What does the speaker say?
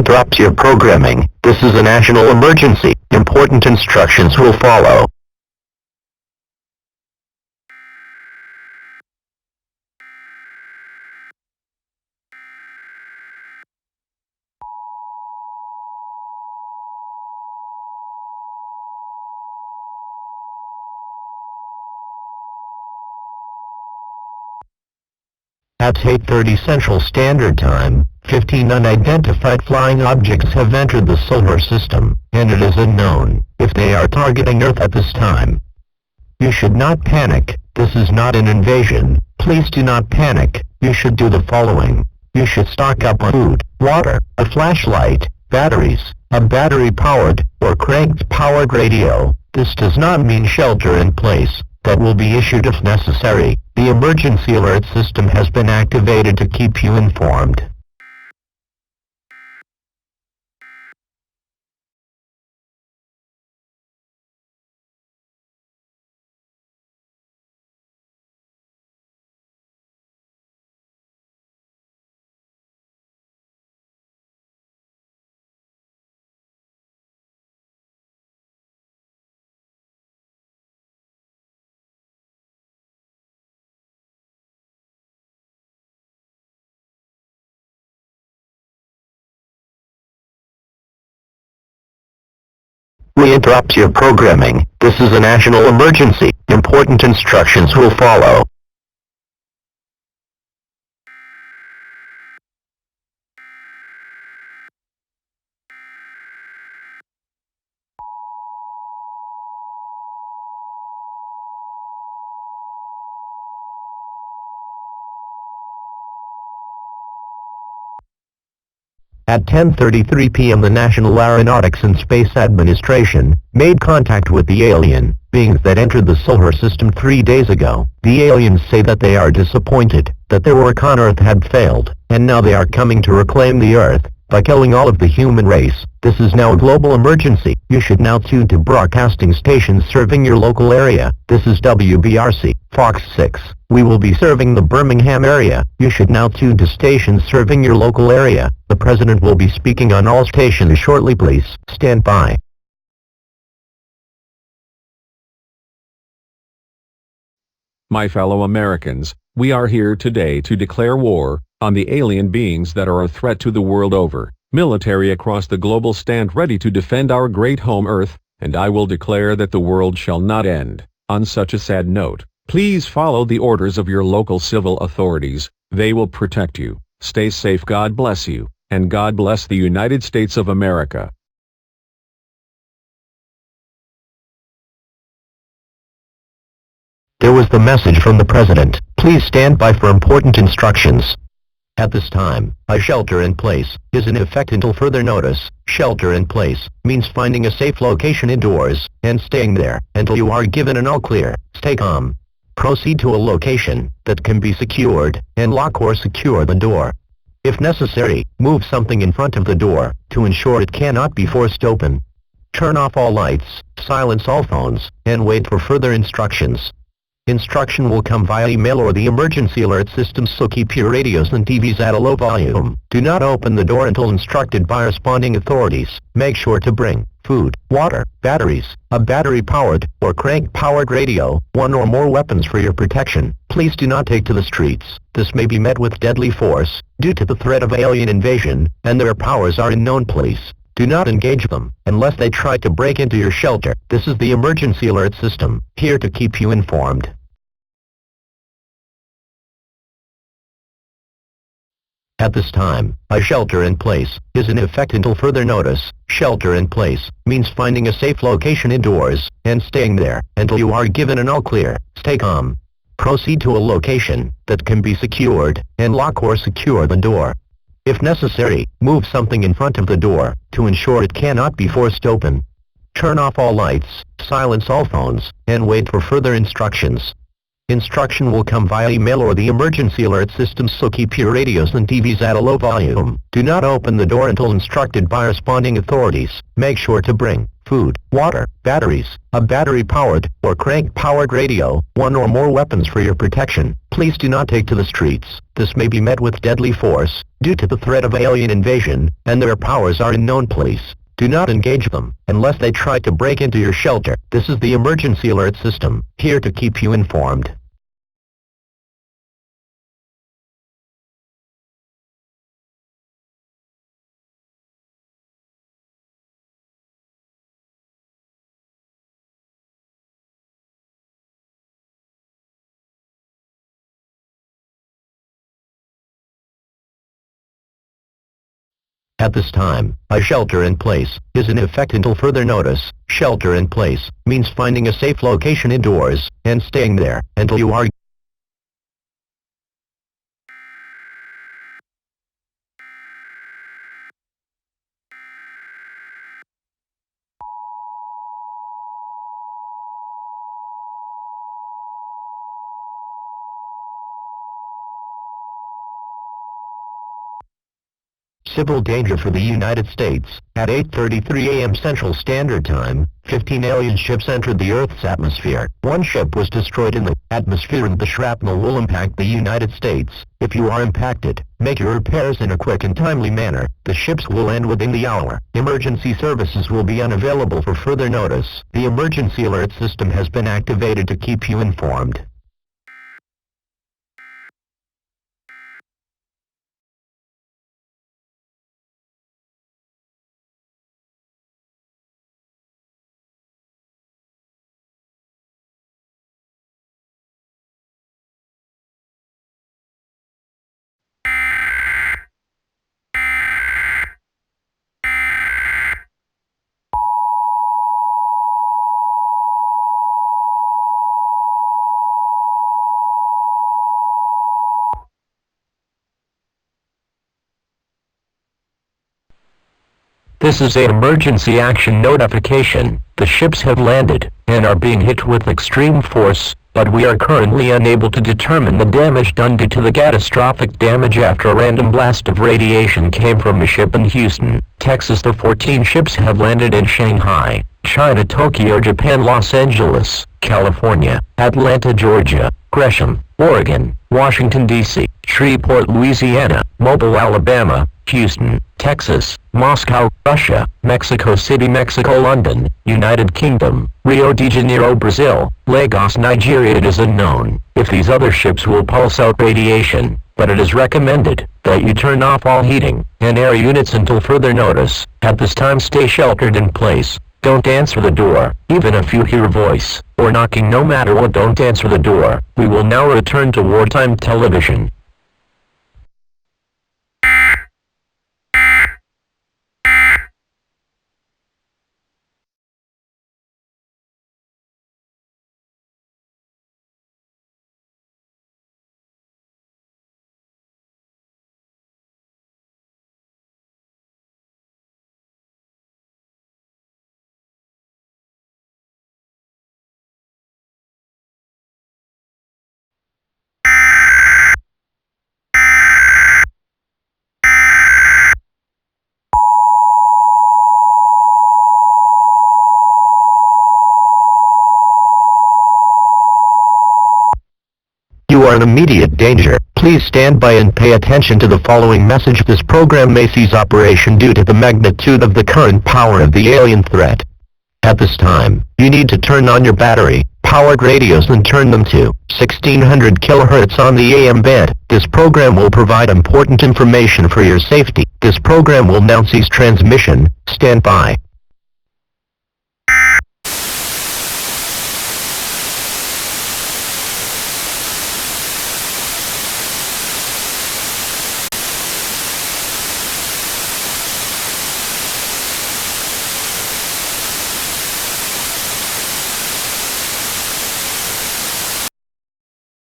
interrupt your programming. This is a national emergency. Important instructions will follow. At 8:30 Central Standard Time, 15 unidentified flying objects have entered the solar system, and it is unknown if they are targeting Earth at this time. You should not panic. This is not an invasion. Please do not panic. You should do the following. You should stock up on food, water, a flashlight, batteries, a battery-powered or crank-powered radio. This does not mean shelter in place. That will be issued if necessary. The emergency alert system has been activated to keep you informed. We interrupt your programming. This is a national emergency. Important instructions will follow. At 10:33 p.m. the National Aeronautics and Space Administration made contact with the alien beings that entered the solar system 3 days ago. The aliens say that they are disappointed that their work on Earth had failed, and now they are coming to reclaim the Earth by killing all of the human race. This is now a global emergency. You should now tune to broadcasting stations serving your local area. This is WBRC, Fox 6. We will be serving the Birmingham area. You should now tune to stations serving your local area. The President will be speaking on all stations shortly. Please stand by. My fellow Americans, we are here today to declare war on the alien beings that are a threat to the world over. Military across the globe stand ready to defend our great home Earth, and I will declare that the world shall not end. On such a sad note, please follow the orders of your local civil authorities. They will protect you. Stay safe. God bless you, and God bless the United States of America. There was the message from the President. Please stand by for important instructions. At this time, a shelter in place is in effect until further notice. Shelter in place means finding a safe location indoors and staying there until you are given an all clear. Stay calm. Proceed to a location that can be secured and lock or secure the door. If necessary, move something in front of the door to ensure it cannot be forced open. Turn off all lights, silence all phones, and wait for further instructions. Instruction will come via email or the emergency alert system, so keep your radios and TVs at a low volume. Do not open the door until instructed by responding authorities. Make sure to bring food, water, batteries, a battery-powered or crank-powered radio, one or more weapons for your protection. Please do not take to the streets. This may be met with deadly force due to the threat of alien invasion, and their powers are unknown. Please do not engage them unless they try to break into your shelter. This is the emergency alert system, here to keep you informed. At this time, a shelter in place is in effect until further notice. Shelter in place means finding a safe location indoors and staying there until you are given an all clear. Stay calm. Proceed to a location that can be secured and lock or secure the door. If necessary, move something in front of the door to ensure it cannot be forced open. Turn off all lights, silence all phones, and wait for further instructions. Instruction will come via email or the emergency alert system, so keep your radios and TVs at a low volume. Do not open the door until instructed by responding authorities. Make sure to bring food, water, batteries, a battery-powered or crank-powered radio, one or more weapons for your protection. Please do not take to the streets. This may be met with deadly force due to the threat of alien invasion, and their powers are in known place. Do not engage them unless they try to break into your shelter. This is the emergency alert system, here to keep you informed. At this time, a shelter in place is in effect until further notice. Shelter in place means finding a safe location indoors and staying there until you are civil danger for the United States. At 8:33 a.m. Central Standard Time, 15 alien ships entered the Earth's atmosphere. One ship was destroyed in the atmosphere and the shrapnel will impact the United States. If you are impacted, make your repairs in a quick and timely manner. The ships will land within the hour. Emergency services will be unavailable for further notice. The emergency alert system has been activated to keep you informed. This is an emergency action notification. The ships have landed and are being hit with extreme force, but we are currently unable to determine the damage done due to the catastrophic damage after a random blast of radiation came from a ship in Houston, Texas. The 14 ships have landed in Shanghai, China, Tokyo, Japan, Los Angeles, California, Atlanta, Georgia, Gresham, Oregon, Washington, D.C., Shreveport, Louisiana, Mobile, Alabama, Houston, Texas, Moscow, Russia, Mexico City, Mexico, London, United Kingdom, Rio de Janeiro, Brazil, Lagos, Nigeria. It is unknown if these other ships will pulse out radiation, but it is recommended that you turn off all heating and air units until further notice. At this time, stay sheltered in place. Don't answer the door, even if you hear a voice or knocking. No matter what, don't answer the door. We will now return to wartime television. You are in immediate danger. Please stand by and pay attention to the following message. This program may cease operation due to the magnitude of the current power of the alien threat. At this time, you need to turn on your battery-powered radios and turn them to 1600 kHz on the AM band. This program will provide important information for your safety. This program will now cease transmission. Stand by.